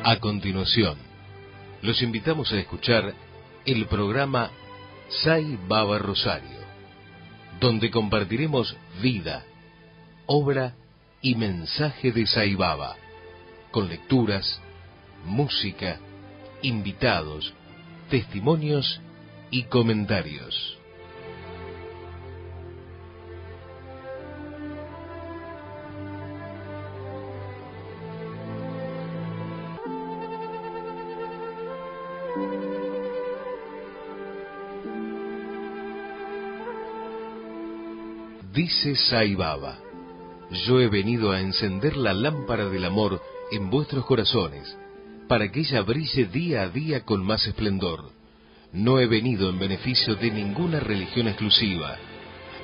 A continuación, los invitamos a escuchar el programa Sai Baba Rosario, donde compartiremos vida, obra y mensaje de Sai Baba, con lecturas, música, invitados, testimonios y comentarios. Dice Sai Baba: yo he venido a encender la lámpara del amor en vuestros corazones, para que ella brille día a día con más esplendor. No he venido en beneficio de ninguna religión exclusiva.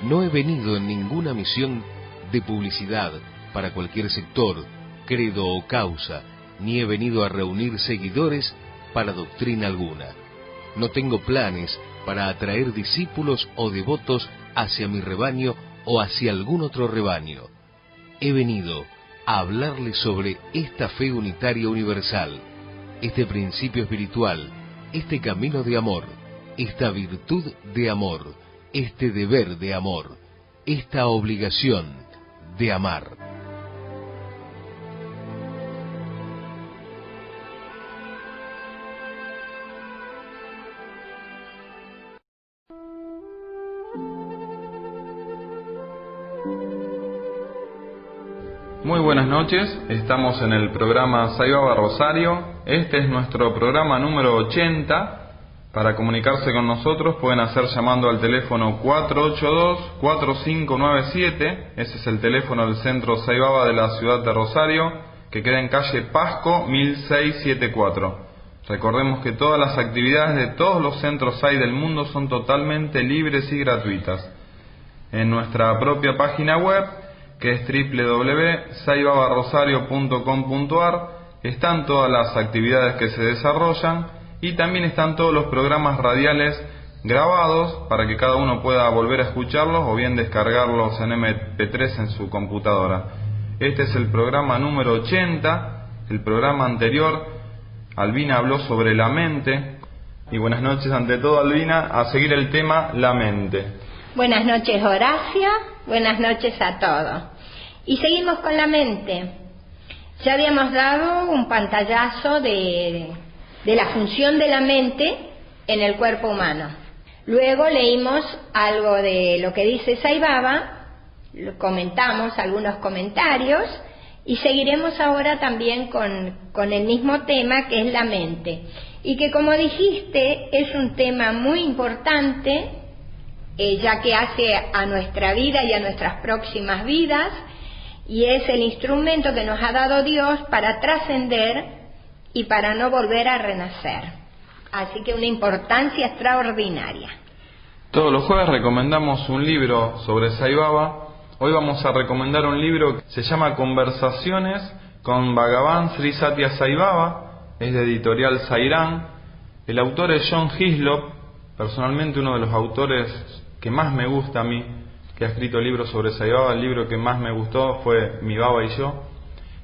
No he venido en ninguna misión de publicidad para cualquier sector, credo o causa, ni he venido a reunir seguidores para doctrina alguna. No tengo planes para atraer discípulos o devotos hacia mi rebaño o hacia algún otro rebaño. He venido a hablarles sobre esta fe unitaria universal, este principio espiritual, este camino de amor, esta virtud de amor, este deber de amor, esta obligación de amar. Muy buenas noches, estamos en el programa Sai Baba Rosario. Este es nuestro programa número 80. Para comunicarse con nosotros pueden hacer llamando al teléfono 482-4597. Ese es el teléfono del Centro Sai Baba de la ciudad de Rosario, que queda en calle Pasco 1674. Recordemos que todas las actividades de todos los centros Sai del mundo son totalmente libres y gratuitas. En nuestra propia página web, que es www.saibabarosario.com.ar, están todas las actividades que se desarrollan y también están todos los programas radiales grabados para que cada uno pueda volver a escucharlos o bien descargarlos en MP3 en su computadora. Este es el programa número 80. El programa anterior, Albina habló sobre la mente. Y buenas noches ante todo, Albina, a seguir el tema la mente. Buenas noches, Horacio. Buenas noches a todos. Y seguimos con la mente. Ya habíamos dado un pantallazo de la función de la mente en el cuerpo humano. Luego leímos algo de lo que dice Sai Baba, comentamos algunos comentarios y seguiremos ahora también con el mismo tema, que es la mente. Y que, como dijiste, es un tema muy importante, ya que hace a nuestra vida y a nuestras próximas vidas, y es el instrumento que nos ha dado Dios para trascender y para no volver a renacer. Así que una importancia extraordinaria. Todos los jueves recomendamos un libro sobre Sai Baba. Hoy vamos a recomendar un libro que se llama Conversaciones con Bhagavan Sri Satya Sai Baba. Es de editorial Sairán. El autor es John Hislop, personalmente uno de los autores que más me gusta a mí, que ha escrito libros sobre Sai Baba. El libro que más me gustó fue Mi Baba y yo.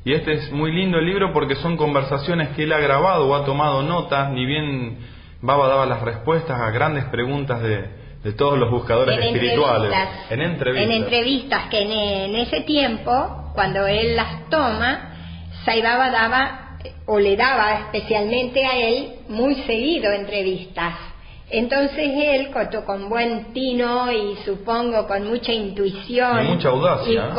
Y este es muy lindo el libro porque son conversaciones que él ha grabado o ha tomado notas. Ni bien Baba daba las respuestas a grandes preguntas de todos los buscadores espirituales. En entrevistas que en ese tiempo, cuando él las toma, Sai Baba daba, o le daba especialmente a él, muy seguido entrevistas. Entonces él, con buen tino y supongo con mucha intuición y mucha audacia,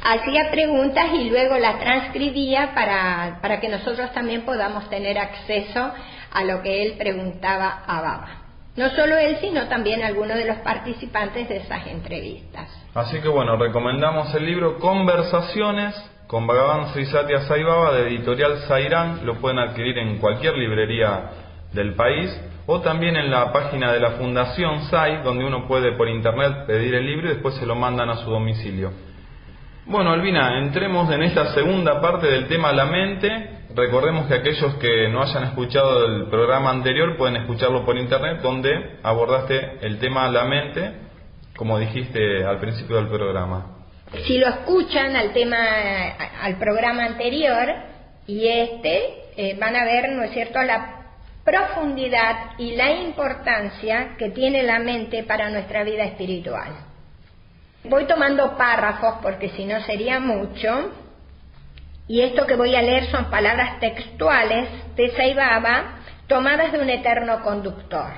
hacía preguntas y luego las transcribía para que nosotros también podamos tener acceso a lo que él preguntaba a Baba. No solo él, sino también algunos de los participantes de esas entrevistas. Así que bueno, recomendamos el libro Conversaciones con Bhagavan Sri Satya Sai Baba, de editorial Sairán. Lo pueden adquirir en cualquier librería del país o también en la página de la Fundación Sai, donde uno puede por internet pedir el libro y después se lo mandan a su domicilio. Bueno, Albina, entremos en esta segunda parte del tema la mente. Recordemos que aquellos que no hayan escuchado el programa anterior pueden escucharlo por internet, donde abordaste el tema la mente, como dijiste al principio del programa. Si lo escuchan al programa anterior y van a ver, ¿no es cierto?, la profundidad y la importancia que tiene la mente para nuestra vida espiritual. Voy tomando párrafos porque si no sería mucho, y esto que voy a leer son palabras textuales de Sai Baba tomadas de un eterno conductor.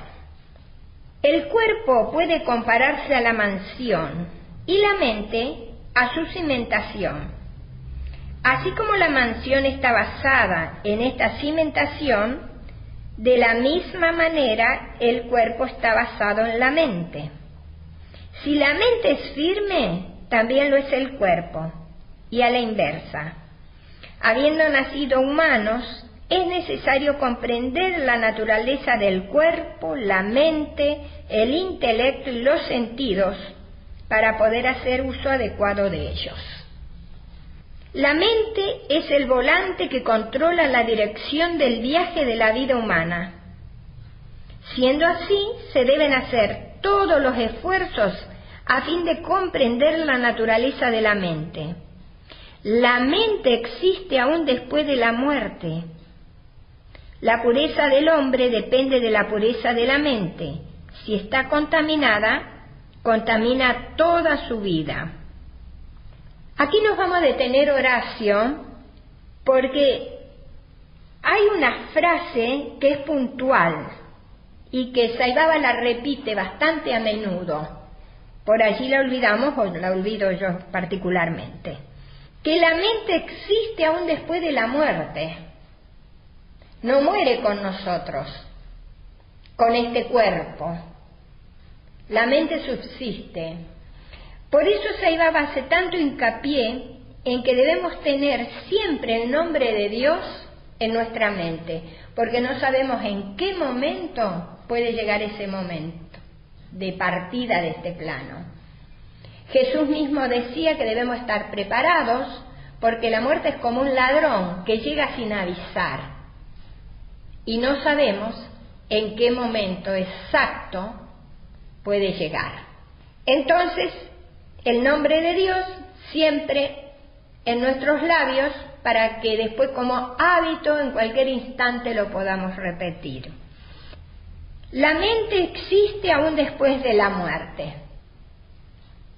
El cuerpo puede compararse a la mansión y la mente a su cimentación. Así como la mansión está basada en esta cimentación, de la misma manera el cuerpo está basado en la mente. Si la mente es firme, también lo es el cuerpo, y a la inversa. Habiendo nacido humanos, es necesario comprender la naturaleza del cuerpo, la mente, el intelecto y los sentidos para poder hacer uso adecuado de ellos. La mente es el volante que controla la dirección del viaje de la vida humana. Siendo así, se deben hacer todos los esfuerzos a fin de comprender la naturaleza de la mente. La mente existe aún después de la muerte. La pureza del hombre depende de la pureza de la mente. Si está contaminada, contamina toda su vida. Aquí nos vamos a detener, Horacio, porque hay una frase que es puntual y que Sai Baba la repite bastante a menudo. Por allí la olvidamos, o la olvido yo particularmente. Que la mente existe aún después de la muerte. No muere con nosotros, con este cuerpo. La mente subsiste. Por eso Sai Baba hace tanto hincapié en que debemos tener siempre el nombre de Dios en nuestra mente, porque no sabemos en qué momento puede llegar ese momento de partida de este plano. Jesús mismo decía que debemos estar preparados porque la muerte es como un ladrón que llega sin avisar y no sabemos en qué momento exacto puede llegar. Entonces, el nombre de Dios siempre en nuestros labios para que después como hábito en cualquier instante lo podamos repetir. La mente existe aún después de la muerte.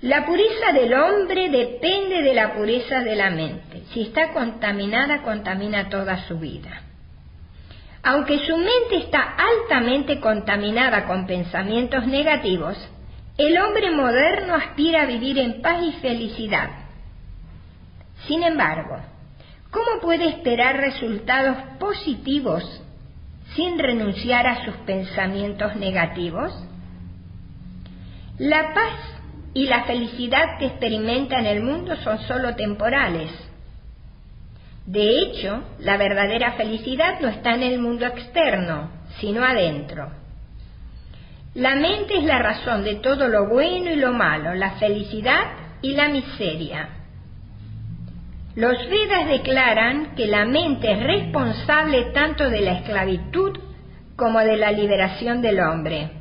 La pureza del hombre depende de la pureza de la mente. Si está contaminada, contamina toda su vida. Aunque su mente está altamente contaminada con pensamientos negativos, el hombre moderno aspira a vivir en paz y felicidad. Sin embargo, ¿cómo puede esperar resultados positivos sin renunciar a sus pensamientos negativos? La paz y la felicidad que experimenta en el mundo son solo temporales. De hecho, la verdadera felicidad no está en el mundo externo, sino adentro. La mente es la razón de todo lo bueno y lo malo, la felicidad y la miseria. Los Vedas declaran que la mente es responsable tanto de la esclavitud como de la liberación del hombre.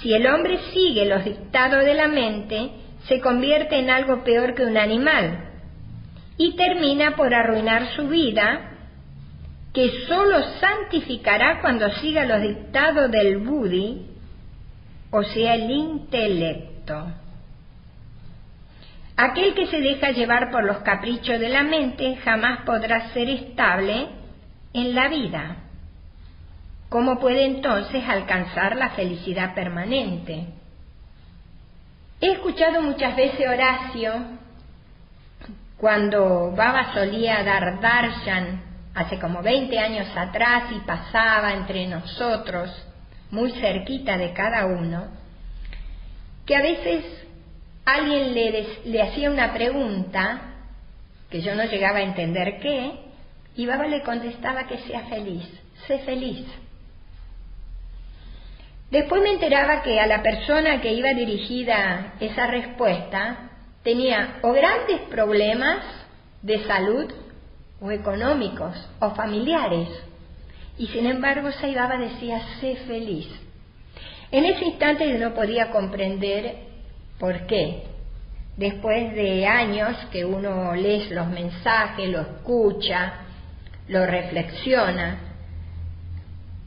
Si el hombre sigue los dictados de la mente, se convierte en algo peor que un animal y termina por arruinar su vida, que sólo santificará cuando siga los dictados del buddhi, o sea, el intelecto. Aquel que se deja llevar por los caprichos de la mente jamás podrá ser estable en la vida. ¿Cómo puede entonces alcanzar la felicidad permanente? He escuchado muchas veces Horacio, cuando Baba solía dar darshan, hace como 20 años atrás, y pasaba entre nosotros, muy cerquita de cada uno, que a veces alguien le hacía una pregunta, que yo no llegaba a entender qué, y Baba le contestaba que sea feliz, sé feliz. Después me enteraba que a la persona que iba dirigida esa respuesta tenía o grandes problemas de salud, o económicos, o familiares, y sin embargo Sai Baba decía, sé feliz. En ese instante yo no podía comprender por qué, después de años que uno lee los mensajes, lo escucha, lo reflexiona,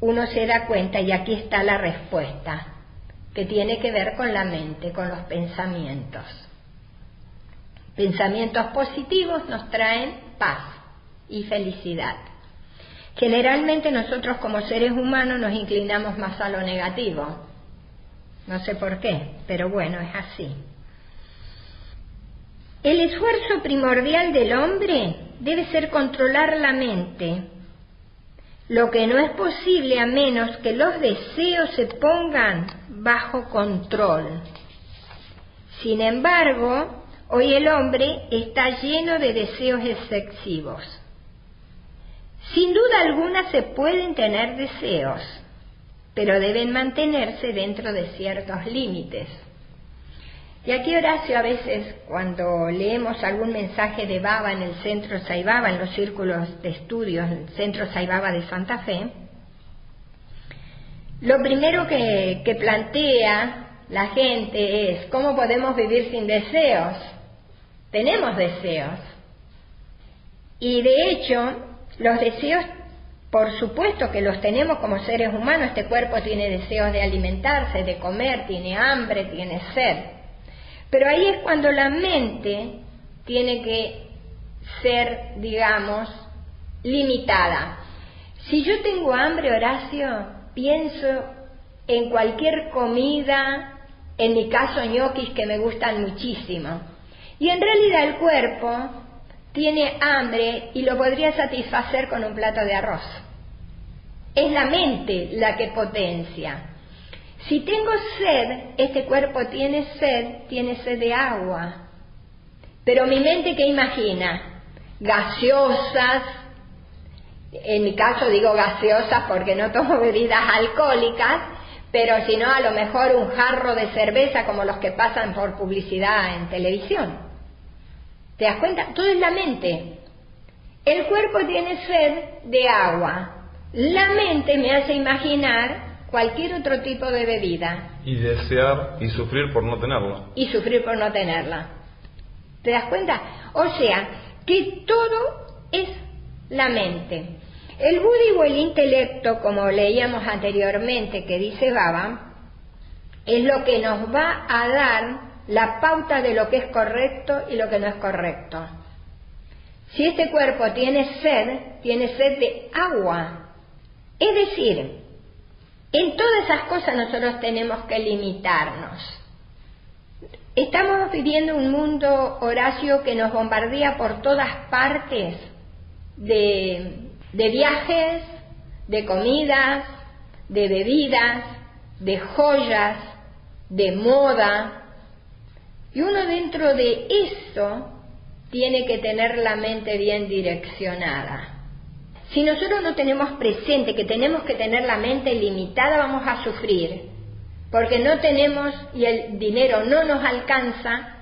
uno se da cuenta, y aquí está la respuesta, que tiene que ver con la mente, con los pensamientos. Pensamientos positivos nos traen paz y felicidad. Generalmente nosotros como seres humanos nos inclinamos más a lo negativo. No sé por qué, pero bueno, es así. El esfuerzo primordial del hombre debe ser controlar la mente, lo que no es posible a menos que los deseos se pongan bajo control. Sin embargo, hoy el hombre está lleno de deseos excesivos. Sin duda alguna se pueden tener deseos, pero deben mantenerse dentro de ciertos límites. Y aquí Horacio, a veces cuando leemos algún mensaje de Baba en el Centro Sai Baba, en los círculos de estudios del Centro Sai Baba de Santa Fe, lo primero que plantea la gente es: ¿cómo podemos vivir sin deseos? Tenemos deseos. Y de hecho, los deseos, por supuesto que los tenemos como seres humanos. Este cuerpo tiene deseos de alimentarse, de comer, tiene hambre, tiene sed. Pero ahí es cuando la mente tiene que ser, digamos, limitada. Si yo tengo hambre, Horacio, pienso en cualquier comida, en mi caso ñoquis que me gustan muchísimo. Y en realidad el cuerpo tiene hambre y lo podría satisfacer con un plato de arroz. Es la mente la que potencia. Si tengo sed, este cuerpo tiene sed de agua. Pero mi mente, ¿qué imagina? Gaseosas, en mi caso digo gaseosas porque no tomo bebidas alcohólicas, pero si no, a lo mejor un jarro de cerveza como los que pasan por publicidad en televisión. ¿Te das cuenta? Todo es la mente. El cuerpo tiene sed de agua. La mente me hace imaginar cualquier otro tipo de bebida. Y desear y sufrir por no tenerla. Y sufrir por no tenerla. ¿Te das cuenta? O sea, que todo es la mente. El buddhi o el intelecto, como leíamos anteriormente, que dice Baba, es lo que nos va a dar la pauta de lo que es correcto y lo que no es correcto. Si este cuerpo tiene sed de agua. Es decir, en todas esas cosas nosotros tenemos que limitarnos. Estamos viviendo un mundo, Horacio, que nos bombardea por todas partes de viajes, de comidas, de bebidas, de joyas, de moda. Y uno dentro de eso tiene que tener la mente bien direccionada. Si nosotros no tenemos presente que tenemos que tener la mente limitada, vamos a sufrir, porque no tenemos y el dinero no nos alcanza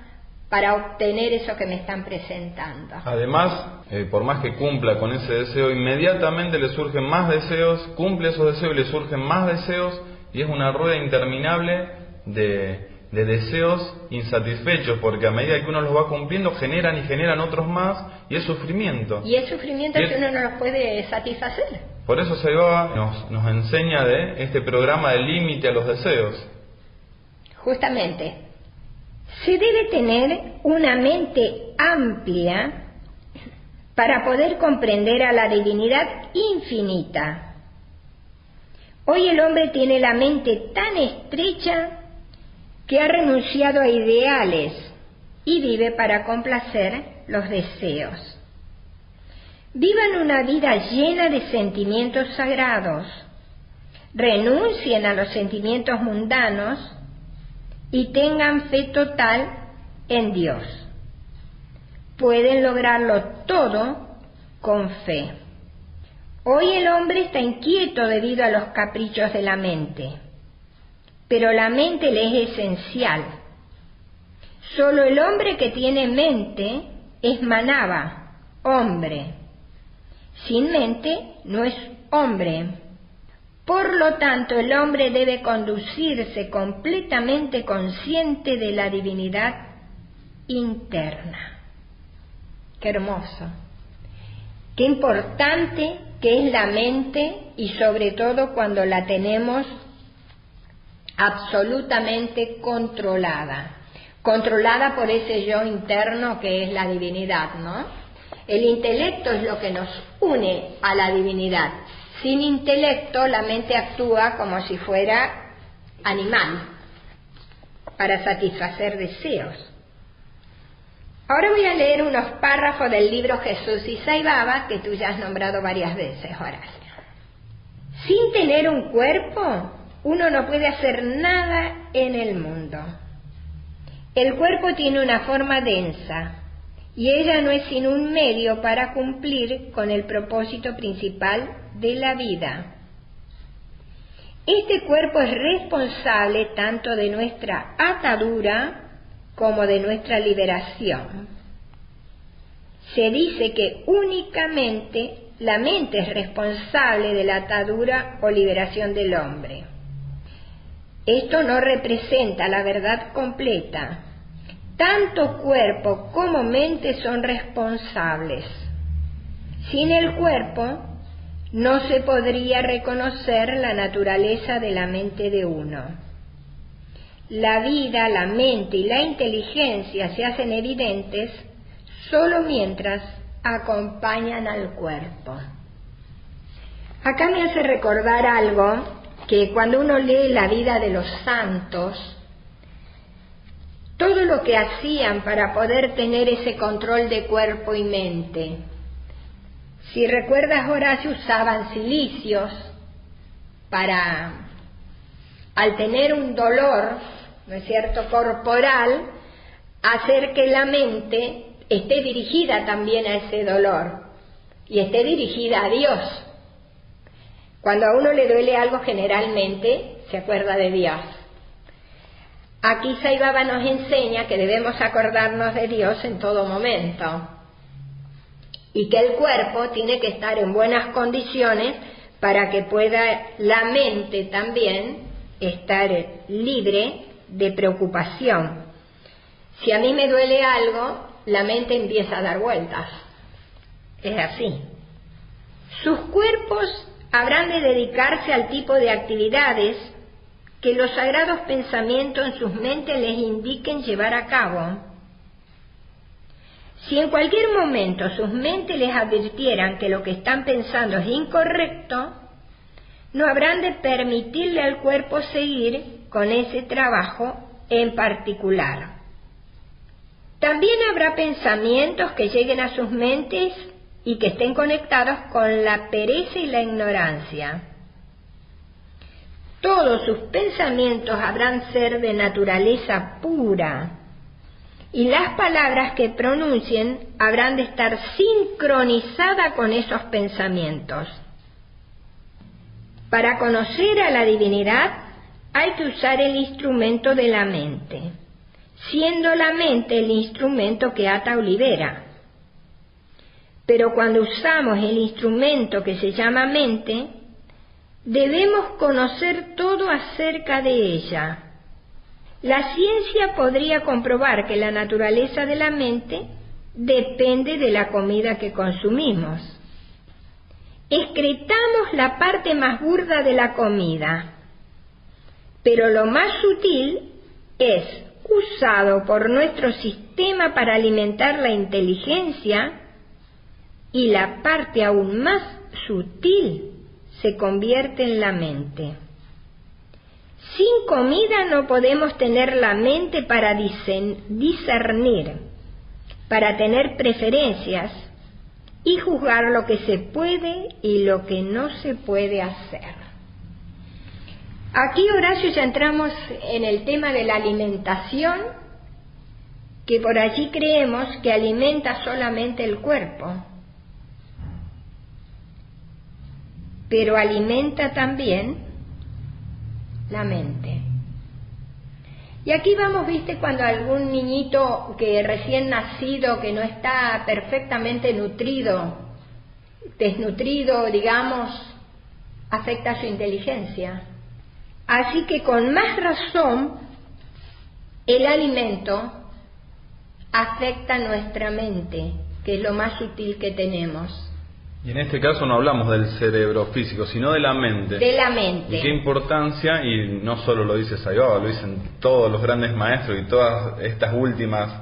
para obtener eso que me están presentando. Además, por más que cumpla con ese deseo, inmediatamente le surgen más deseos, cumple esos deseos y le surgen más deseos, y es una rueda interminable de deseos insatisfechos, porque a medida que uno los va cumpliendo generan y generan otros más, y es sufrimiento. Y es sufrimiento que uno no los puede satisfacer. Por eso Sai Baba nos enseña de este programa de límite a los deseos. Justamente, se debe tener una mente amplia para poder comprender a la divinidad infinita. Hoy el hombre tiene la mente tan estrecha que ha renunciado a ideales y vive para complacer los deseos. Vivan una vida llena de sentimientos sagrados, renuncien a los sentimientos mundanos y tengan fe total en Dios. Pueden lograrlo todo con fe. Hoy el hombre está inquieto debido a los caprichos de la mente. Pero la mente le es esencial. Solo el hombre que tiene mente es manava, hombre. Sin mente no es hombre. Por lo tanto, el hombre debe conducirse completamente consciente de la divinidad interna. Qué hermoso, qué importante que es la mente, y sobre todo cuando la tenemos absolutamente controlada por ese yo interno que es la divinidad, ¿no? El intelecto es lo que nos une a la divinidad. Sin intelecto la mente actúa como si fuera animal para satisfacer deseos. Ahora voy a leer unos párrafos del libro Jesús y Sai Baba que tú ya has nombrado varias veces, Horacio. Sin tener un cuerpo, uno no puede hacer nada en el mundo. El cuerpo tiene una forma densa y ella no es sino un medio para cumplir con el propósito principal de la vida. Este cuerpo es responsable tanto de nuestra atadura como de nuestra liberación. Se dice que únicamente la mente es responsable de la atadura o liberación del hombre. Esto no representa la verdad completa. Tanto cuerpo como mente son responsables. Sin el cuerpo no se podría reconocer la naturaleza de la mente de uno. La vida, la mente y la inteligencia se hacen evidentes solo mientras acompañan al cuerpo. Acá me hace recordar algo que cuando uno lee la vida de los santos, todo lo que hacían para poder tener ese control de cuerpo y mente. Si recuerdas, Horacio, usaban cilicios para, al tener un dolor, ¿no es cierto?, corporal, hacer que la mente esté dirigida también a ese dolor y esté dirigida a Dios. Cuando a uno le duele algo, generalmente se acuerda de Dios. Aquí Sai Baba nos enseña que debemos acordarnos de Dios en todo momento y que el cuerpo tiene que estar en buenas condiciones para que pueda la mente también estar libre de preocupación. Si a mí me duele algo, la mente empieza a dar vueltas. Es así. Sus cuerpos habrán de dedicarse al tipo de actividades que los sagrados pensamientos en sus mentes les indiquen llevar a cabo. Si en cualquier momento sus mentes les advirtieran que lo que están pensando es incorrecto, no habrán de permitirle al cuerpo seguir con ese trabajo en particular. También habrá pensamientos que lleguen a sus mentes y que estén conectados con la pereza y la ignorancia. Todos sus pensamientos habrán ser de naturaleza pura, y las palabras que pronuncien habrán de estar sincronizadas con esos pensamientos. Para conocer a la divinidad hay que usar el instrumento de la mente, siendo la mente el instrumento que ata o libera. Pero cuando usamos el instrumento que se llama mente, debemos conocer todo acerca de ella. La ciencia podría comprobar que la naturaleza de la mente depende de la comida que consumimos. Excretamos la parte más burda de la comida, pero lo más sutil es usado por nuestro sistema para alimentar la inteligencia, y la parte aún más sutil se convierte en la mente. Sin comida no podemos tener la mente para discernir, para tener preferencias y juzgar lo que se puede y lo que no se puede hacer. Aquí, Horacio, ya entramos en el tema de la alimentación, que por allí creemos que alimenta solamente el cuerpo, pero alimenta también la mente. Y aquí vamos, viste, cuando algún niñito que recién nacido, que no está perfectamente nutrido, desnutrido, digamos, afecta su inteligencia. Así que con más razón, el alimento afecta nuestra mente, que es lo más sutil que tenemos. Y en este caso no hablamos del cerebro físico, sino de la mente. De la mente. Y qué importancia, y no solo lo dice Sai Baba, lo dicen todos los grandes maestros y todas estas últimas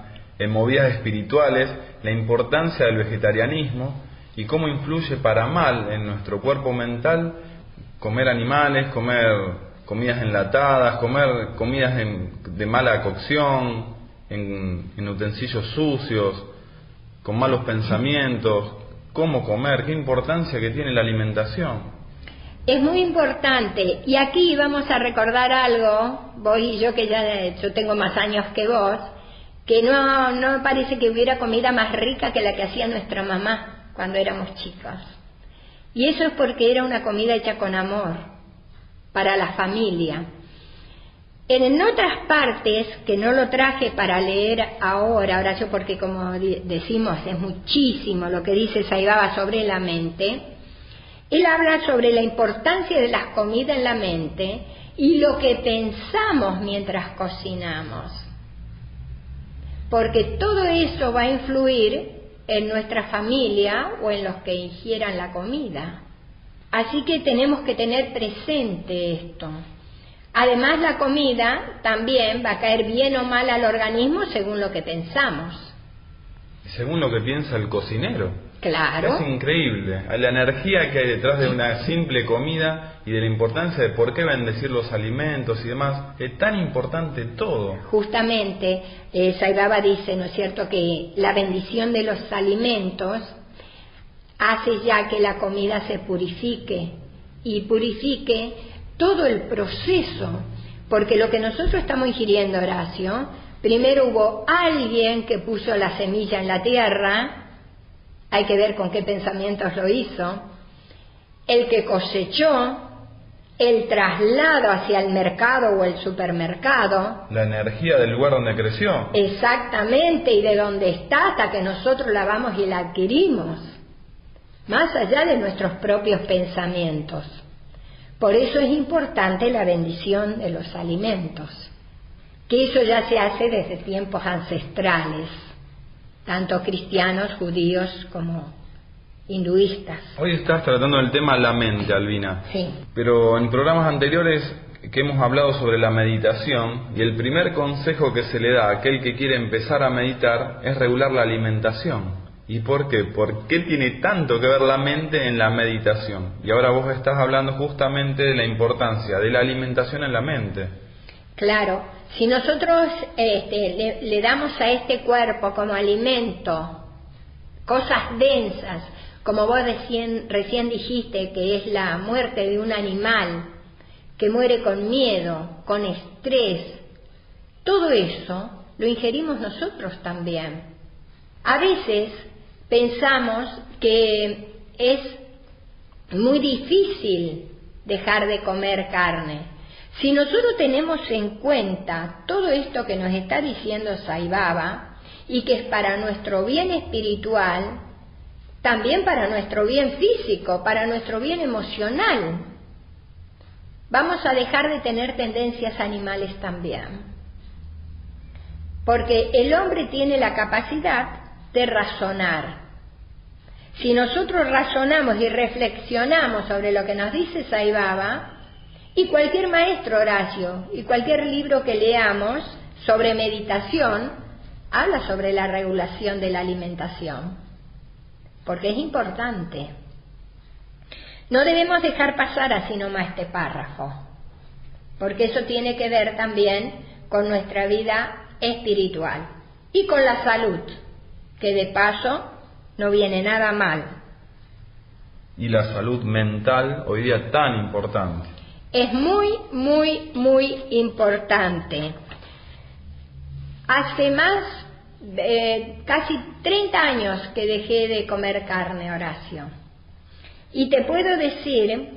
movidas espirituales, la importancia del vegetarianismo y cómo influye para mal en nuestro cuerpo mental comer animales, comer comidas enlatadas, comer comidas de mala cocción, en utensilios sucios, con malos pensamientos. ¿Cómo comer? ¿Qué importancia que tiene la alimentación? Es muy importante. Y aquí vamos a recordar algo, vos y yo, que yo tengo más años que vos, que no me parece que hubiera comida más rica que la que hacía nuestra mamá cuando éramos chicos. Y eso es porque era una comida hecha con amor, para la familia. En otras partes, que no lo traje para leer ahora, Horacio, porque como decimos, es muchísimo lo que dice Sai Baba sobre la mente, él habla sobre la importancia de las comidas en la mente y lo que pensamos mientras cocinamos. Porque todo eso va a influir en nuestra familia o en los que ingieran la comida. Así que tenemos que tener presente esto. Además, la comida también va a caer bien o mal al organismo según lo que pensamos. Según lo que piensa el cocinero. Claro. Es increíble la energía que hay detrás de una simple comida y de la importancia de por qué bendecir los alimentos y demás. Es tan importante todo. Justamente, Sai Baba dice, ¿no es cierto?, que la bendición de los alimentos hace ya que la comida se purifique y purifique todo el proceso, porque lo que nosotros estamos ingiriendo, Horacio, primero hubo alguien que puso la semilla en la tierra, hay que ver con qué pensamientos lo hizo, el que cosechó, el traslado hacia el mercado o el supermercado, la energía del lugar donde creció. Exactamente, y de donde está hasta que nosotros la vamos y la adquirimos, más allá de nuestros propios pensamientos. Por eso es importante la bendición de los alimentos, que eso ya se hace desde tiempos ancestrales, tanto cristianos, judíos como hinduistas. Hoy estás tratando el tema la mente, Albina. Sí. Pero en programas anteriores que hemos hablado sobre la meditación, y el primer consejo que se le da a aquel que quiere empezar a meditar es regular la alimentación. ¿Y por qué? ¿Por qué tiene tanto que ver la mente en la meditación? Y ahora vos estás hablando justamente de la importancia de la alimentación en la mente. Claro, si nosotros le damos a este cuerpo como alimento cosas densas, como vos recién dijiste, que es la muerte de un animal que muere con miedo, con estrés, todo eso lo ingerimos nosotros también. A veces pensamos que es muy difícil dejar de comer carne. Si nosotros tenemos en cuenta todo esto que nos está diciendo Sai Baba, y que es para nuestro bien espiritual, también para nuestro bien físico, para nuestro bien emocional, vamos a dejar de tener tendencias animales también. Porque el hombre tiene la capacidad de razonar. Si nosotros razonamos y reflexionamos sobre lo que nos dice Sai Baba, y cualquier maestro, Horacio, y cualquier libro que leamos sobre meditación, habla sobre la regulación de la alimentación, porque es importante. No debemos dejar pasar así nomás este párrafo, porque eso tiene que ver también con nuestra vida espiritual y con la salud, que de paso no viene nada mal. Y la salud mental hoy día tan importante. Es muy, muy, muy importante. Hace casi 30 años que dejé de comer carne, Horacio. Y te puedo decir,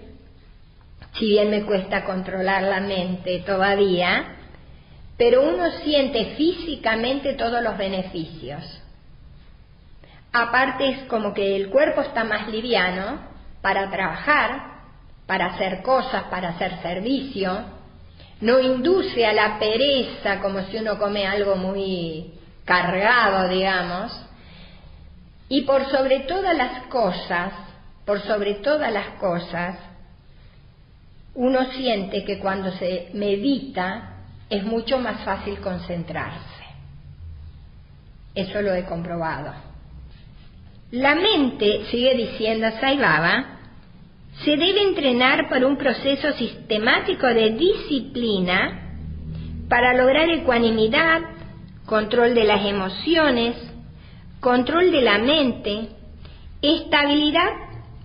si bien me cuesta controlar la mente todavía, pero uno siente físicamente todos los beneficios. Aparte es como que el cuerpo está más liviano para trabajar, para hacer cosas, para hacer servicio. No induce a la pereza como si uno come algo muy cargado, digamos, y por sobre todas las cosas, uno siente que cuando se medita es mucho más fácil concentrarse. Eso lo he comprobado. La mente, sigue diciendo Sai Baba, se debe entrenar por un proceso sistemático de disciplina para lograr ecuanimidad, control de las emociones, control de la mente, estabilidad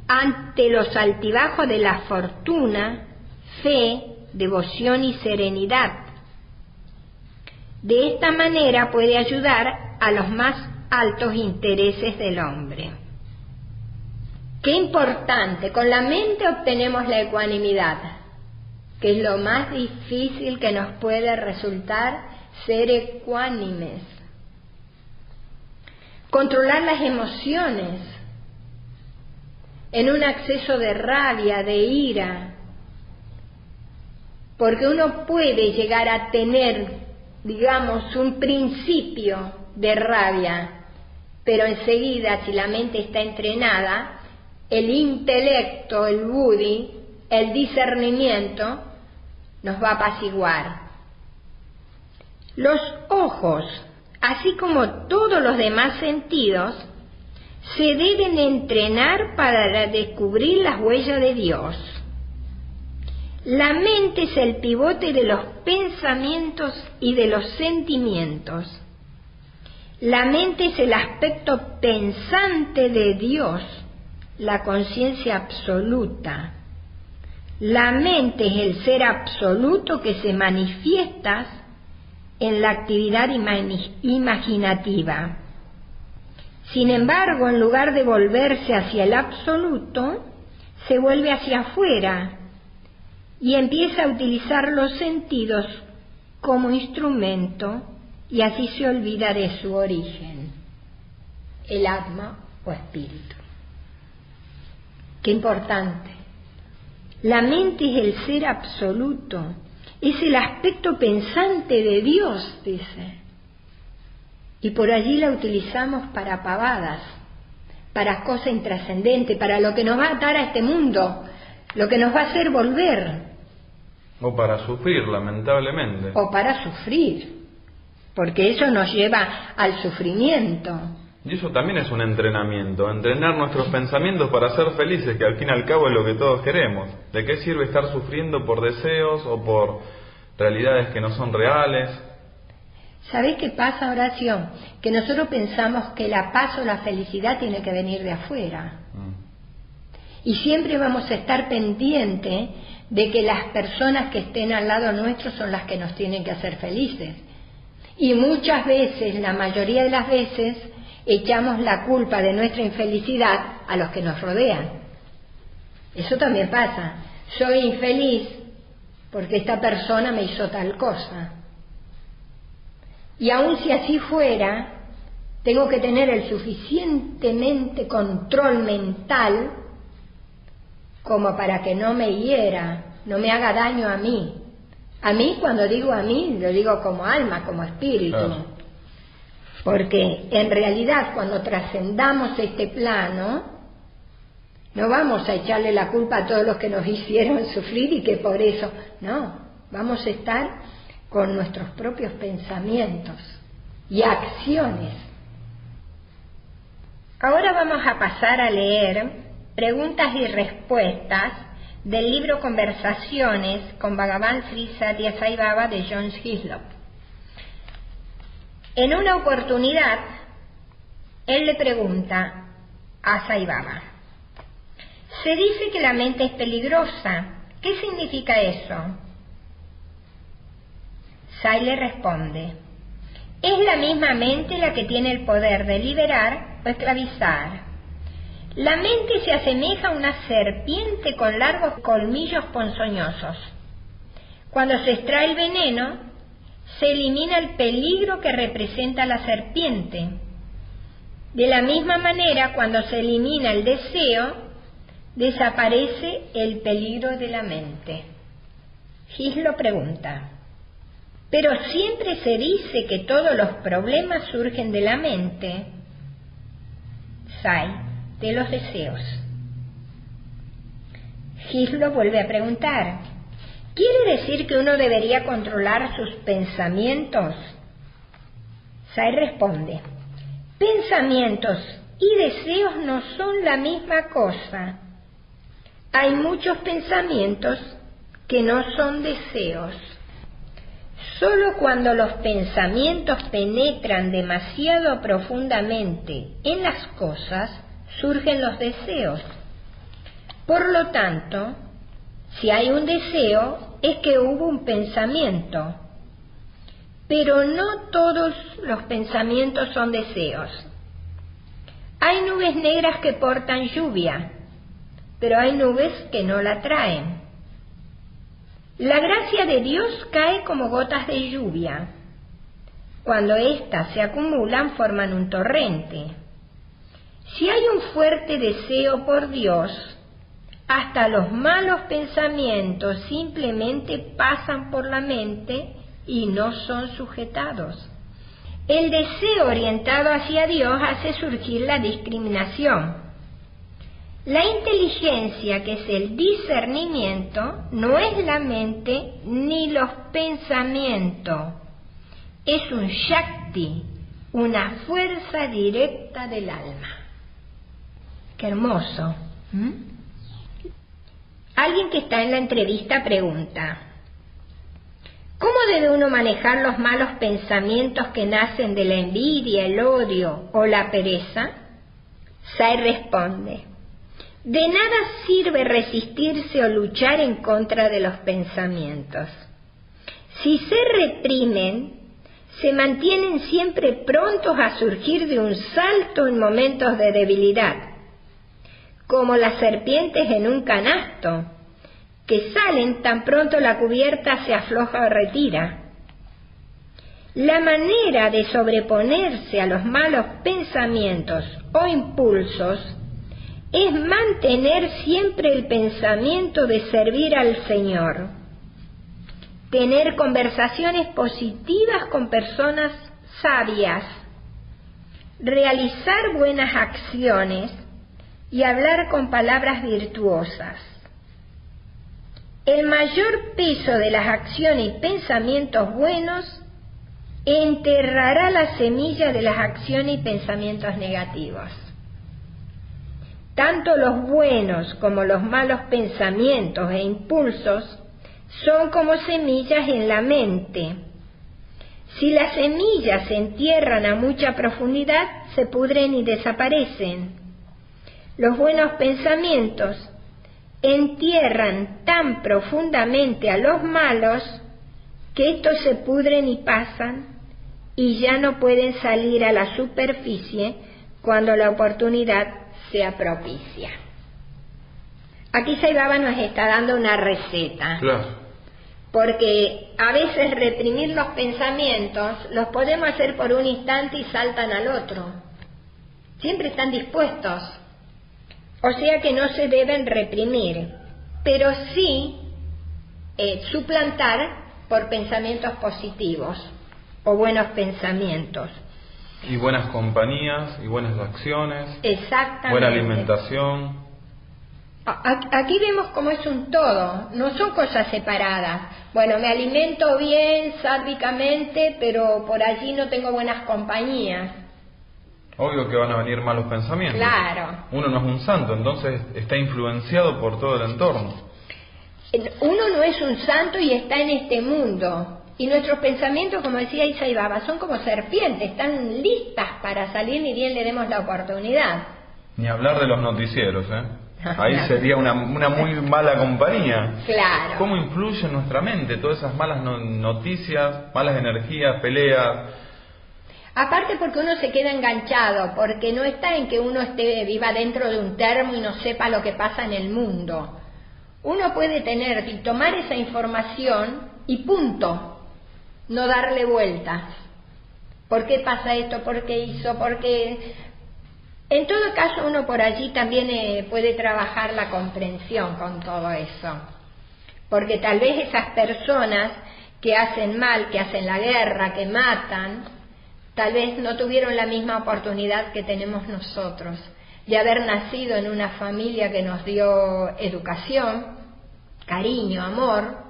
ante los altibajos de la fortuna, fe, devoción y serenidad. De esta manera puede ayudar a los más altos intereses del hombre. Qué importante, con la mente obtenemos la ecuanimidad, que es lo más difícil que nos puede resultar ser ecuánimes. Controlar las emociones en un acceso de rabia, de ira, porque uno puede llegar a tener, digamos, un principio de rabia, pero enseguida, si la mente está entrenada, el intelecto, el buddhi, el discernimiento, nos va a apaciguar. Los ojos, así como todos los demás sentidos, se deben entrenar para descubrir las huellas de Dios. La mente es el pivote de los pensamientos y de los sentimientos. La mente es el aspecto pensante de Dios, la conciencia absoluta. La mente es el ser absoluto que se manifiesta en la actividad imaginativa. Sin embargo, en lugar de volverse hacia el absoluto, se vuelve hacia afuera y empieza a utilizar los sentidos como instrumento, y así se olvida de su origen, el alma o espíritu. Qué importante. La mente es el ser absoluto, es el aspecto pensante de Dios, dice. Y por allí la utilizamos para pavadas, para cosas intrascendentes, para lo que nos va a atar a este mundo, lo que nos va a hacer volver. O para sufrir, lamentablemente. O para sufrir, porque eso nos lleva al sufrimiento. Y eso también es un entrenamiento, entrenar nuestros pensamientos para ser felices, que al fin y al cabo es lo que todos queremos. ¿De qué sirve estar sufriendo por deseos o por realidades que no son reales? ¿Sabés qué pasa, Horacio? Que nosotros pensamos que la paz o la felicidad tiene que venir de afuera. Y siempre vamos a estar pendientes de que las personas que estén al lado nuestro son las que nos tienen que hacer felices. Y muchas veces, la mayoría de las veces, echamos la culpa de nuestra infelicidad a los que nos rodean. Eso también pasa. Soy infeliz porque esta persona me hizo tal cosa. Y aun si así fuera, tengo que tener el suficientemente control mental como para que no me hiera, no me haga daño a mí. A mí, cuando digo a mí, lo digo como alma, como espíritu. Claro. Porque en realidad cuando trascendamos este plano, no vamos a echarle la culpa a todos los que nos hicieron sufrir y que por eso, no, vamos a estar con nuestros propios pensamientos y acciones. Ahora vamos a pasar a leer preguntas y respuestas del libro Conversaciones con Bhagavan Sri Satya Sai Baba de John Hislop. En una oportunidad, él le pregunta a Sai Baba: se dice que la mente es peligrosa. ¿Qué significa eso? Sai le responde: es la misma mente la que tiene el poder de liberar o esclavizar. La mente se asemeja a una serpiente con largos colmillos ponzoñosos. Cuando se extrae el veneno, se elimina el peligro que representa la serpiente. De la misma manera, cuando se elimina el deseo, desaparece el peligro de la mente. Hislop pregunta: pero siempre se dice que todos los problemas surgen de la mente, de los deseos. Hislop vuelve a preguntar, ¿quiere decir que uno debería controlar sus pensamientos? Say responde, pensamientos y deseos no son la misma cosa. Hay muchos pensamientos que no son deseos. Solo cuando los pensamientos penetran demasiado profundamente en las cosas, surgen los deseos. Por lo tanto, si hay un deseo, es que hubo un pensamiento. Pero no todos los pensamientos son deseos. Hay nubes negras que portan lluvia, pero hay nubes que no la traen. La gracia de Dios cae como gotas de lluvia. Cuando éstas se acumulan, forman un torrente. Si hay un fuerte deseo por Dios, hasta los malos pensamientos simplemente pasan por la mente y no son sujetados. El deseo orientado hacia Dios hace surgir la discriminación. La inteligencia, que es el discernimiento, no es la mente ni los pensamientos. Es un Shakti, una fuerza directa del alma. ¡Qué hermoso! Alguien que está en la entrevista pregunta, ¿cómo debe uno manejar los malos pensamientos que nacen de la envidia, el odio o la pereza? Say responde, de nada sirve resistirse o luchar en contra de los pensamientos. Si se reprimen, se mantienen siempre prontos a surgir de un salto en momentos de debilidad, como las serpientes en un canasto, que salen tan pronto la cubierta se afloja o retira. La manera de sobreponerse a los malos pensamientos o impulsos es mantener siempre el pensamiento de servir al Señor, tener conversaciones positivas con personas sabias, realizar buenas acciones y hablar con palabras virtuosas. El mayor peso de las acciones y pensamientos buenos enterrará la semilla de las acciones y pensamientos negativos. Tanto los buenos como los malos pensamientos e impulsos son como semillas en la mente. Si las semillas se entierran a mucha profundidad, se pudren y desaparecen. Los buenos pensamientos entierran tan profundamente a los malos que estos se pudren y pasan y ya no pueden salir a la superficie cuando la oportunidad sea propicia. Aquí Sai Baba nos está dando una receta. Claro. Porque a veces reprimir los pensamientos los podemos hacer por un instante y saltan al otro. Siempre están dispuestos. O sea que no se deben reprimir, pero sí suplantar por pensamientos positivos o buenos pensamientos. Y buenas compañías, y buenas acciones. Exactamente. Buena alimentación. Aquí vemos cómo es un todo, no son cosas separadas. Bueno, me alimento bien, sádicamente, pero por allí no tengo buenas compañías. Obvio que van a venir malos pensamientos. Claro. Uno no es un santo, entonces está influenciado por todo el entorno. Uno no es un santo y está en este mundo. Y nuestros pensamientos, como decía Sai Baba, son como serpientes, están listas para salir ni bien le demos la oportunidad. Ni hablar de los noticieros, ¿eh? Ahí sería una muy mala compañía. Claro. ¿Cómo influye en nuestra mente todas esas malas noticias, malas energías, peleas? Aparte porque uno se queda enganchado, porque no está en que uno viva dentro de un termo y no sepa lo que pasa en el mundo. Uno puede tener y tomar esa información y punto. No darle vueltas. ¿Por qué pasa esto? ¿Por qué hizo? ¿Por qué? En todo caso, uno por allí también puede trabajar la comprensión con todo eso. Porque tal vez esas personas que hacen mal, que hacen la guerra, que matan, tal vez no tuvieron la misma oportunidad que tenemos nosotros, de haber nacido en una familia que nos dio educación, cariño, amor.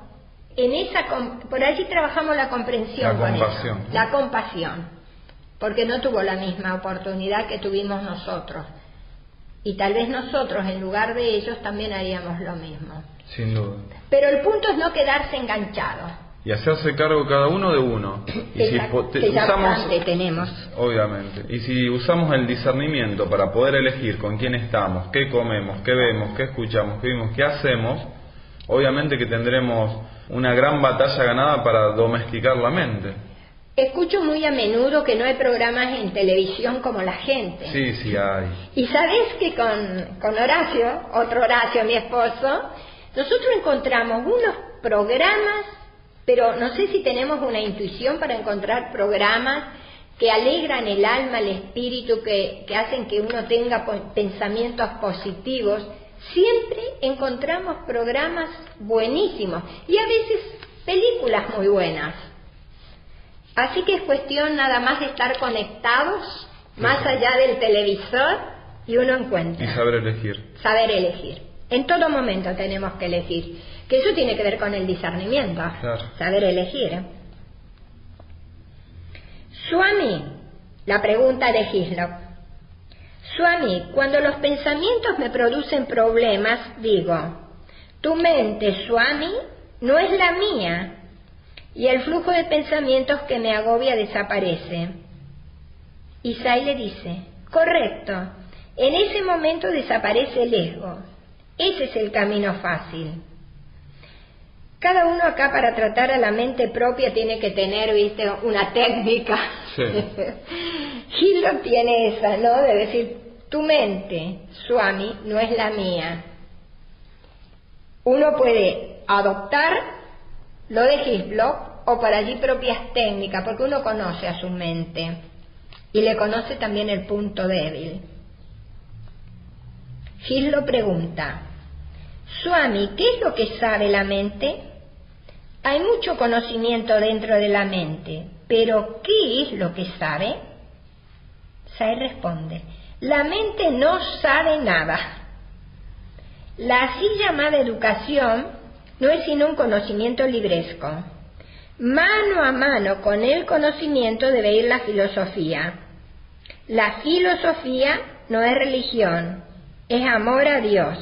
Por allí trabajamos la comprensión, la compasión. Con eso, la compasión, porque no tuvo la misma oportunidad que tuvimos nosotros. Y tal vez nosotros, en lugar de ellos, también haríamos lo mismo. Sin duda. Pero el punto es no quedarse enganchados. Y hacerse cargo cada uno de uno. Y si bastante tenemos. Obviamente. Y si usamos el discernimiento para poder elegir con quién estamos, qué comemos, qué vemos, qué escuchamos, qué vimos, qué hacemos, obviamente que tendremos una gran batalla ganada para domesticar la mente. Escucho muy a menudo que no hay programas en televisión como La Gente. Sí, sí hay. Y sabes que con Horacio, otro Horacio, mi esposo, nosotros encontramos unos programas, pero no sé si tenemos una intuición para encontrar programas que alegran el alma, el espíritu, que hacen que uno tenga pensamientos positivos. Siempre encontramos programas buenísimos y a veces películas muy buenas. Así que es cuestión nada más de estar conectados, más allá del televisor, y uno encuentra. Y saber elegir. Saber elegir. En todo momento tenemos que elegir. Que eso tiene que ver con el discernimiento. Claro. Saber elegir. Swami, la pregunta de Hislop. Swami, cuando los pensamientos me producen problemas, digo, tu mente, Swami, no es la mía, y el flujo de pensamientos que me agobia desaparece. Y Sai le dice, correcto, en ese momento desaparece el ego. Ese es el camino fácil. Cada uno acá para tratar a la mente propia tiene que tener, viste, una técnica. Sí. Hislop tiene esa, ¿no? De decir, tu mente, Swami, no es la mía. Uno puede adoptar lo de Hislop o para allí propias técnicas, porque uno conoce a su mente y le conoce también el punto débil. Hislop pregunta, Swami, ¿qué es lo que sabe la mente? Hay mucho conocimiento dentro de la mente, pero ¿qué es lo que sabe? Sai responde, la mente no sabe nada. La así llamada educación no es sino un conocimiento libresco. Mano a mano con el conocimiento debe ir la filosofía. La filosofía no es religión, es amor a Dios.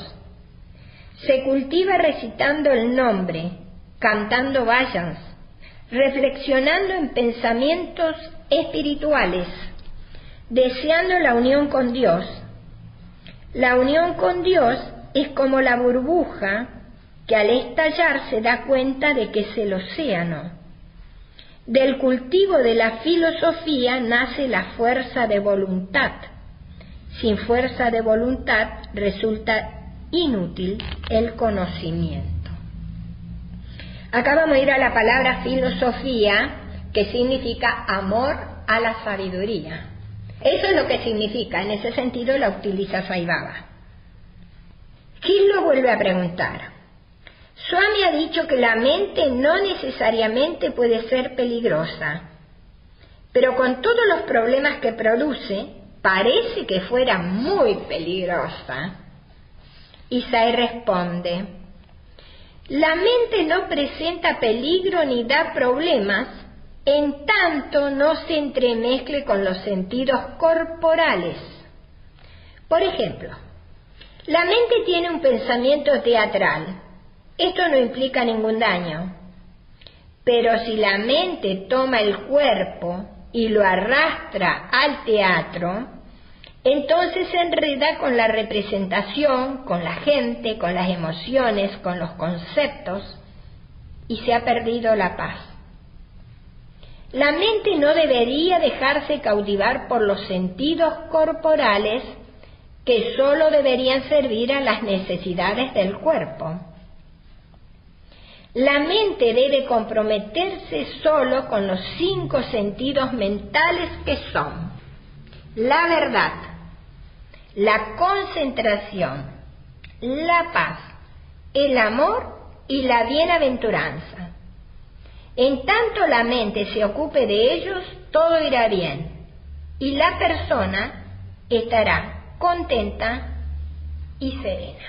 Se cultiva recitando el nombre, cantando vayans, reflexionando en pensamientos espirituales, deseando la unión con Dios. La unión con Dios es como la burbuja que al estallar se da cuenta de que es el océano. Del cultivo de la filosofía nace la fuerza de voluntad. Sin fuerza de voluntad resulta inútil el conocimiento. Acá vamos a ir a la palabra filosofía, que significa amor a la sabiduría. Eso es lo que significa, en ese sentido la utiliza Sai Baba. Hislop vuelve a preguntar, Swami ha dicho que la mente no necesariamente puede ser peligrosa, pero con todos los problemas que produce, parece que fuera muy peligrosa. Y Sai responde, la mente no presenta peligro ni da problemas, en tanto no se entremezcle con los sentidos corporales. Por ejemplo, la mente tiene un pensamiento teatral. Esto no implica ningún daño. Pero si la mente toma el cuerpo y lo arrastra al teatro, entonces se enreda con la representación, con la gente, con las emociones, con los conceptos, y se ha perdido la paz. La mente no debería dejarse cautivar por los sentidos corporales que sólo deberían servir a las necesidades del cuerpo. La mente debe comprometerse solo con los 5 sentidos mentales que son la verdad, la concentración, la paz, el amor y la bienaventuranza. En tanto la mente se ocupe de ellos, todo irá bien y la persona estará contenta y serena.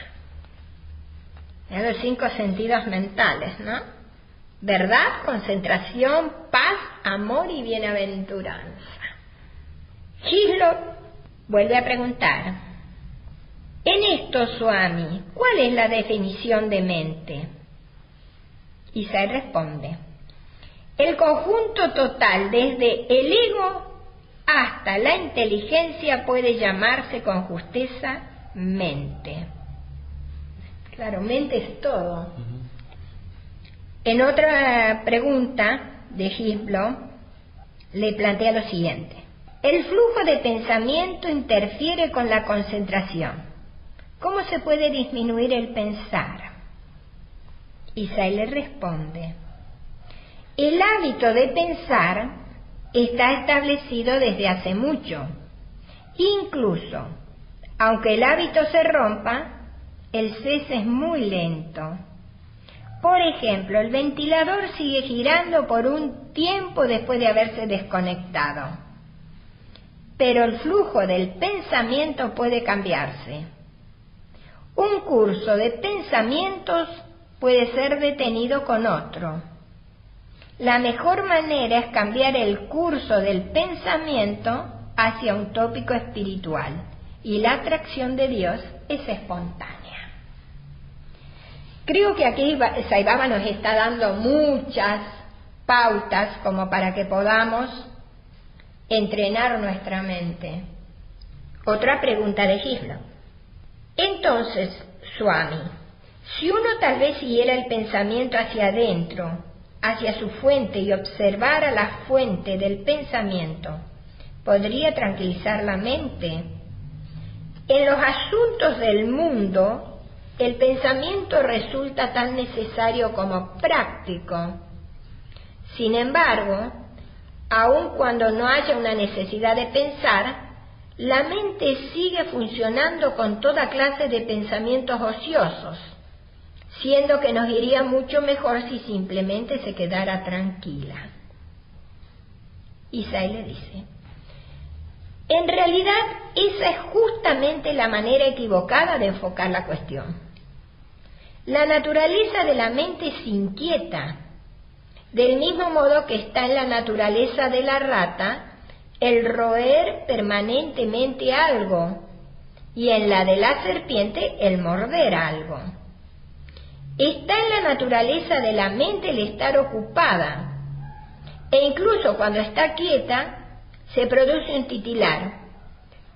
En los 5 sentidos mentales, ¿no? Verdad, concentración, paz, amor y bienaventuranza. Hislop vuelve a preguntar: en esto, Swami, ¿cuál es la definición de mente? Isai responde: el conjunto total desde el ego hasta la inteligencia puede llamarse con justeza mente. Claro, mente es todo. En otra pregunta de Hislop le plantea lo siguiente: el flujo de pensamiento interfiere con la concentración. ¿Cómo se puede disminuir el pensar? Isai le responde: el hábito de pensar está establecido desde hace mucho. Incluso, aunque el hábito se rompa, el cese es muy lento. Por ejemplo, el ventilador sigue girando por un tiempo después de haberse desconectado. Pero el flujo del pensamiento puede cambiarse. Un curso de pensamientos puede ser detenido con otro. La mejor manera es cambiar el curso del pensamiento hacia un tópico espiritual, y la atracción de Dios es espontánea. Creo que aquí Sai Baba nos está dando muchas pautas como para que podamos entrenar nuestra mente. Otra pregunta de Hislop: entonces, Swami, si uno tal vez siguiera el pensamiento hacia adentro, hacia su fuente, y observara la fuente del pensamiento, ¿podría tranquilizar la mente? En los asuntos del mundo, el pensamiento resulta tan necesario como práctico. Sin embargo, aun cuando no haya una necesidad de pensar, la mente sigue funcionando con toda clase de pensamientos ociosos, siendo que nos iría mucho mejor si simplemente se quedara tranquila. Isai le dice: en realidad esa es justamente la manera equivocada de enfocar la cuestión. La naturaleza de la mente es inquieta, del mismo modo que está en la naturaleza de la rata el roer permanentemente algo, y en la de la serpiente el morder algo. Está en la naturaleza de la mente el estar ocupada, e incluso cuando está quieta se produce un titilar,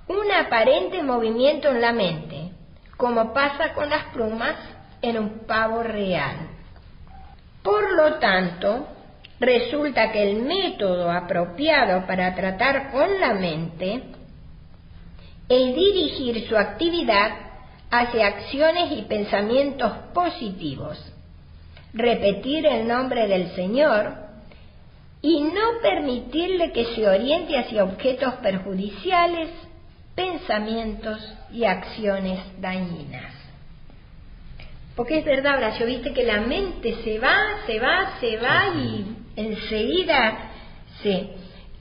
un aparente movimiento en la mente, como pasa con las plumas en un pavo real. Por lo tanto, resulta que el método apropiado para tratar con la mente es dirigir su actividad hacia acciones y pensamientos positivos, repetir el nombre del Señor y no permitirle que se oriente hacia objetos perjudiciales, pensamientos y acciones dañinas. Porque es verdad, Horacio, viste que la mente se va y enseguida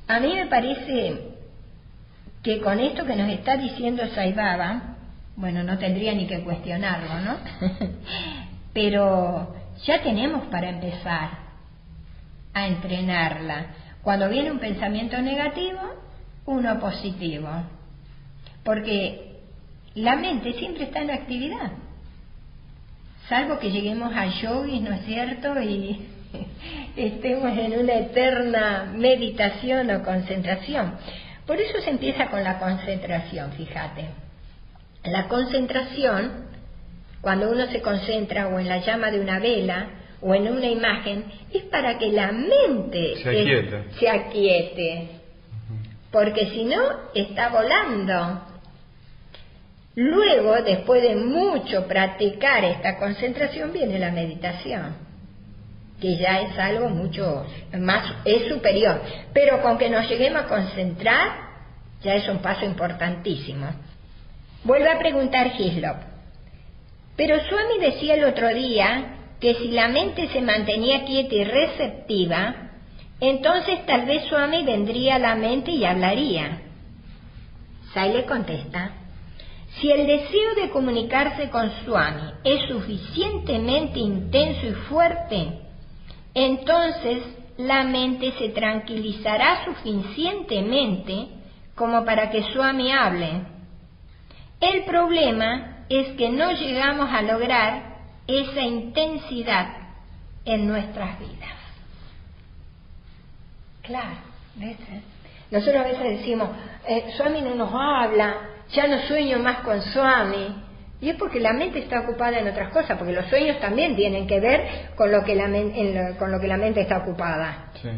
A mí me parece que con esto que nos está diciendo Sai Baba, bueno, no tendría ni que cuestionarlo, ¿no? Pero ya tenemos para empezar a entrenarla. Cuando viene un pensamiento negativo, uno positivo. Porque la mente siempre está en actividad. Salvo que lleguemos a yogis, ¿no es cierto? Y estemos en una eterna meditación o concentración. Por eso se empieza con la concentración, fíjate. La concentración, cuando uno se concentra o en la llama de una vela o en una imagen, es para que la mente se aquiete. Porque si no, está volando. Luego, después de mucho practicar esta concentración, viene la meditación, que ya es algo mucho más, es superior. Pero con que nos lleguemos a concentrar, ya es un paso importantísimo. Vuelve a preguntar Hislop: pero Swami decía el otro día que si la mente se mantenía quieta y receptiva, entonces tal vez Swami vendría a la mente y hablaría. Sai le contesta: si el deseo de comunicarse con Swami es suficientemente intenso y fuerte, entonces la mente se tranquilizará suficientemente como para que Swami hable. El problema es que no llegamos a lograr esa intensidad en nuestras vidas. Claro, ¿ves? Nosotros a veces decimos, Swami no nos habla, ya no sueño más con Swami. Y es porque la mente está ocupada en otras cosas, porque los sueños también tienen que ver con lo que la mente está ocupada. Sí.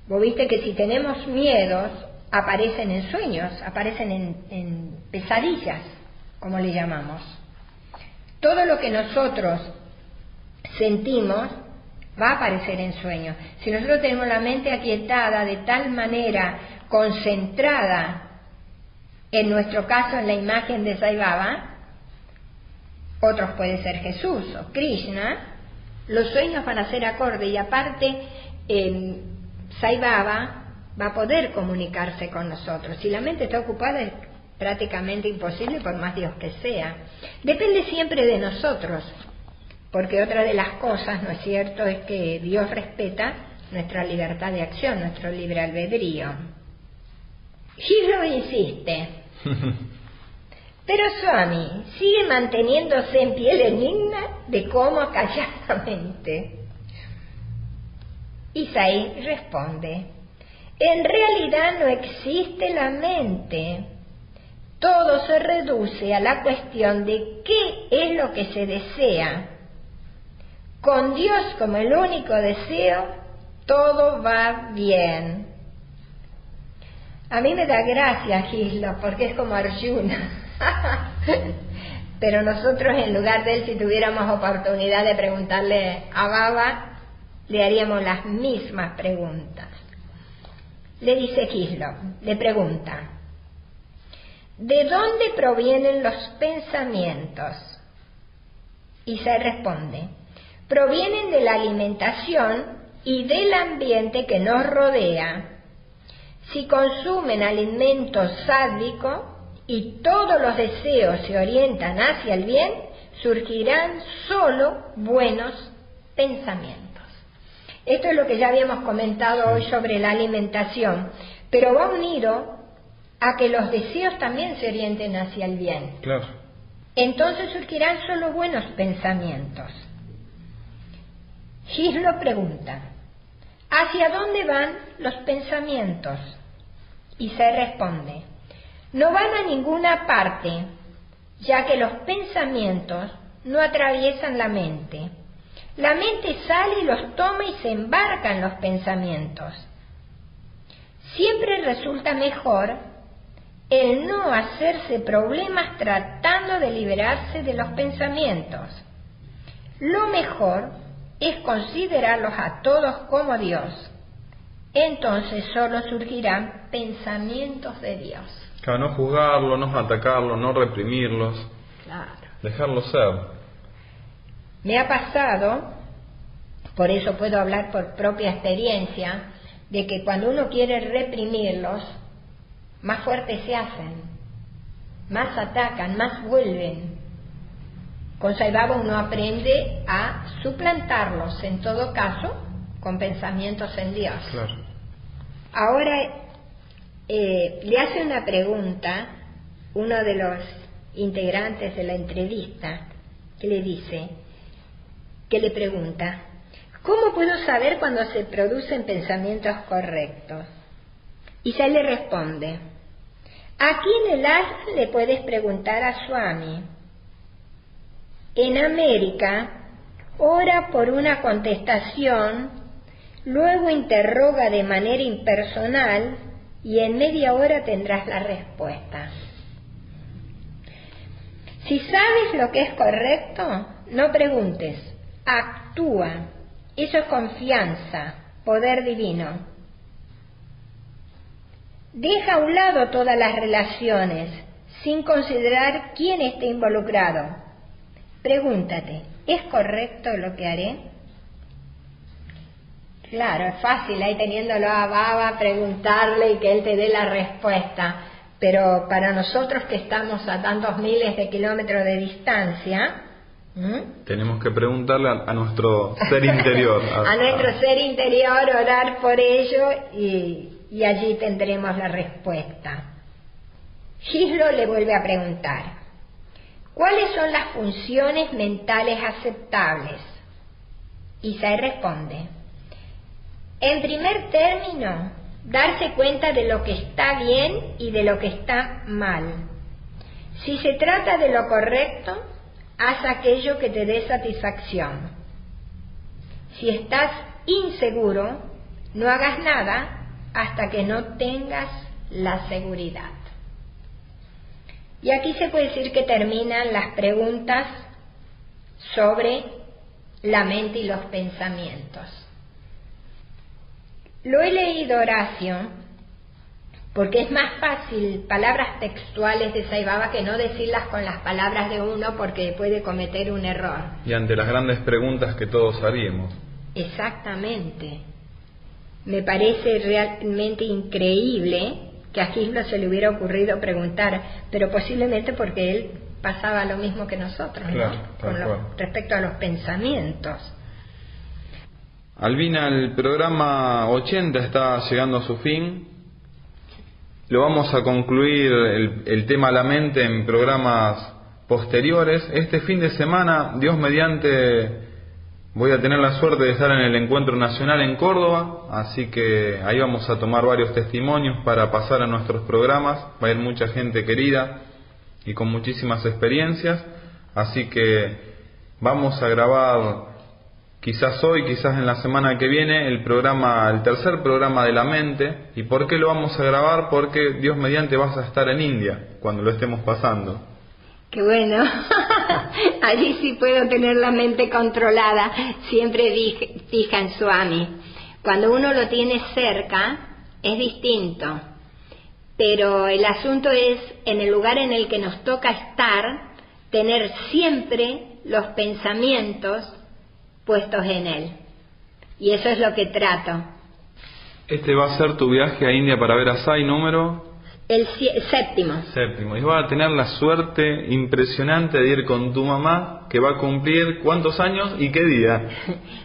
Vos viste que si tenemos miedos, aparecen en sueños, aparecen en pesadillas, como le llamamos. Todo lo que nosotros sentimos va a aparecer en sueños. Si nosotros tenemos la mente aquietada de tal manera, concentrada, en nuestro caso en la imagen de Sai Baba, otros puede ser Jesús o Krishna, los sueños van a ser acorde, y aparte Sai Baba va a poder comunicarse con nosotros. Si la mente está ocupada es prácticamente imposible, por más Dios que sea. Depende siempre de nosotros, porque otra de las cosas, ¿no es cierto?, es que Dios respeta nuestra libertad de acción, nuestro libre albedrío. Gilo insiste, pero Swami sigue manteniéndose en pie el enigma de cómo callar la mente. Y Sai responde: en realidad no existe la mente. Todo se reduce a la cuestión de qué es lo que se desea. Con Dios como el único deseo, todo va bien. A mí me da gracia Gislo, porque es como Arjuna. Pero nosotros, en lugar de él, si tuviéramos oportunidad de preguntarle a Baba, le haríamos las mismas preguntas. Le dice Gislo, le pregunta: ¿de dónde provienen los pensamientos? Y se responde: provienen de la alimentación y del ambiente que nos rodea. Si consumen alimento sádico y todos los deseos se orientan hacia el bien, surgirán solo buenos pensamientos. Esto es lo que ya habíamos comentado hoy sobre la alimentación, pero va unido a que los deseos también se orienten hacia el bien. Claro. Entonces surgirán solo buenos pensamientos. Gislo pregunta: ¿hacia dónde van los pensamientos? Y se responde: no van a ninguna parte, ya que los pensamientos no atraviesan la mente. La mente sale y los toma y se embarca en los pensamientos. Siempre resulta mejor el no hacerse problemas tratando de liberarse de los pensamientos. Lo mejor es considerarlos a todos como Dios. Entonces solo surgirán pensamientos de Dios. Claro, no juzgarlos, no atacarlos, no reprimirlos. Claro. Dejarlos ser. Me ha pasado, por eso puedo hablar por propia experiencia, de que cuando uno quiere reprimirlos, más fuertes se hacen, más atacan, más vuelven. Con Sai Baba uno aprende a suplantarlos, en todo caso, con pensamientos en Dios. Claro. Ahora le hace una pregunta uno de los integrantes de la entrevista, que le pregunta: ¿cómo puedo saber cuando se producen pensamientos correctos? Y Sai le responde: aquí en el Ashram le puedes preguntar a Swami. En América, ora por una contestación, luego interroga de manera impersonal y en media hora tendrás la respuesta. Si sabes lo que es correcto, no preguntes, actúa. Eso es confianza, poder divino. Deja a un lado todas las relaciones, sin considerar quién está involucrado. Pregúntate, ¿es correcto lo que haré? Claro, es fácil ahí teniéndolo a Baba preguntarle y que él te dé la respuesta, pero para nosotros que estamos a tantos miles de kilómetros de distancia, tenemos que preguntarle a nuestro ser interior. A nuestro ser interior, orar por ello y allí tendremos la respuesta. Gislo le vuelve a preguntar: ¿cuáles son las funciones mentales aceptables? Isaí responde: en primer término, darse cuenta de lo que está bien y de lo que está mal. Si se trata de lo correcto, haz aquello que te dé satisfacción. Si estás inseguro, no hagas nada hasta que no tengas la seguridad. Y aquí se puede decir que terminan las preguntas sobre la mente y los pensamientos. Lo he leído, Horacio, porque es más fácil palabras textuales de Sai Baba que no decirlas con las palabras de uno, porque puede cometer un error. Y ante las grandes preguntas que todos haríamos. Exactamente. Me parece realmente increíble que a Gislo se le hubiera ocurrido preguntar, pero posiblemente porque él pasaba lo mismo que nosotros, claro, ¿no? Respecto a los pensamientos. Albina, el programa 80 está llegando a su fin. Lo vamos a concluir el tema la mente en programas posteriores. Este fin de semana, Dios mediante, voy a tener la suerte de estar en el Encuentro Nacional en Córdoba, así que ahí vamos a tomar varios testimonios para pasar a nuestros programas. Va a ir mucha gente querida y con muchísimas experiencias, así que vamos a grabar quizás hoy, quizás en la semana que viene, el tercer programa de la mente. ¿Y por qué lo vamos a grabar? Porque Dios mediante vas a estar en India cuando lo estemos pasando. Qué bueno. Allí sí puedo tener la mente controlada. Siempre fija en Swami. Cuando uno lo tiene cerca es distinto, pero el asunto es, en el lugar en el que nos toca estar, tener siempre los pensamientos puestos en él. Y eso es lo que trato. Este va a ser tu viaje a India para ver a Sai número... El séptimo. Y vas a tener la suerte impresionante de ir con tu mamá, que va a cumplir ¿cuántos años y qué día?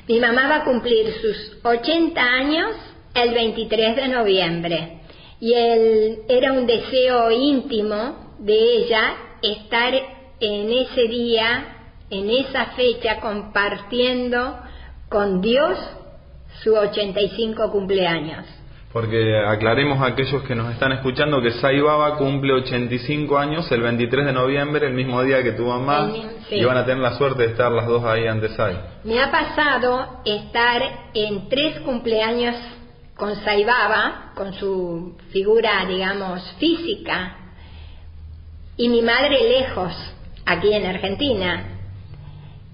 Mi mamá va a cumplir sus 80 años el 23 de noviembre. Y era un deseo íntimo de ella estar en ese día, en esa fecha, compartiendo con Dios su 85 cumpleaños. Porque aclaremos a aquellos que nos están escuchando que Sai Baba cumple 85 años el 23 de noviembre, el mismo día que tu mamá, sí. Y van a tener la suerte de estar las dos ahí ante Sai. Me ha pasado estar en 3 cumpleaños con Sai Baba, con su figura, digamos, física, y mi madre lejos, aquí en Argentina.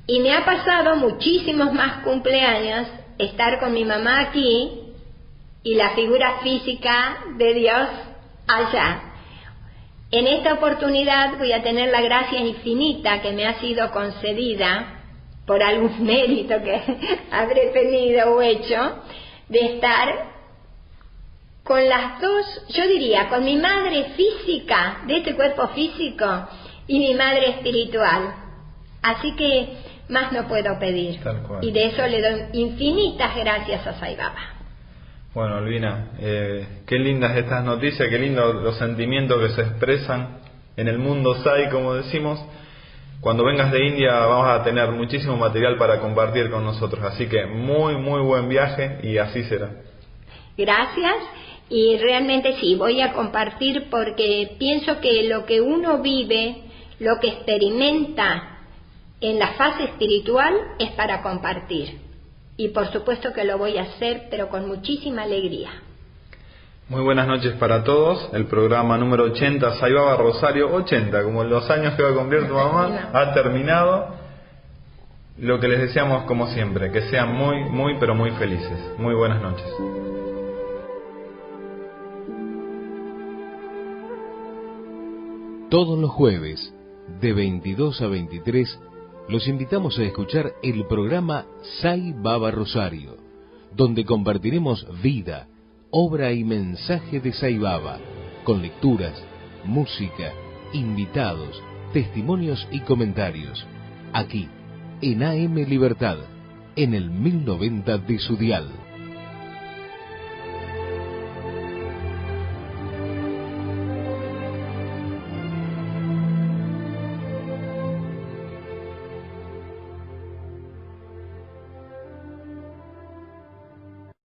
Y me ha pasado muchísimos más cumpleaños estar con mi mamá aquí y la figura física de Dios allá. En esta oportunidad voy a tener la gracia infinita que me ha sido concedida por algún mérito que habré tenido o hecho, de estar con las dos, yo diría, con mi madre física, de este cuerpo físico, y mi madre espiritual. Así que más no puedo pedir. Y de eso le doy infinitas gracias a Sai Baba. Bueno, Albina, qué lindas estas noticias, qué lindos los sentimientos que se expresan en el mundo Sai, como decimos. Cuando vengas de India vamos a tener muchísimo material para compartir con nosotros, así que muy, muy buen viaje y así será. Gracias, y realmente sí, voy a compartir porque pienso que lo que uno vive, lo que experimenta en la fase espiritual es para compartir. Y por supuesto que lo voy a hacer, pero con muchísima alegría. Muy buenas noches para todos. El programa número 80, Sai Baba Rosario 80, como los años que va a cumplir tu mamá, ha terminado. Lo que les deseamos, como siempre, que sean muy, muy, pero muy felices. Muy buenas noches. Todos los jueves, de 22 a 23, Los invitamos a escuchar el programa Sai Baba Rosario, donde compartiremos vida, obra y mensaje de Sai Baba, con lecturas, música, invitados, testimonios y comentarios, aquí, en AM Libertad, en el 1090 de su dial.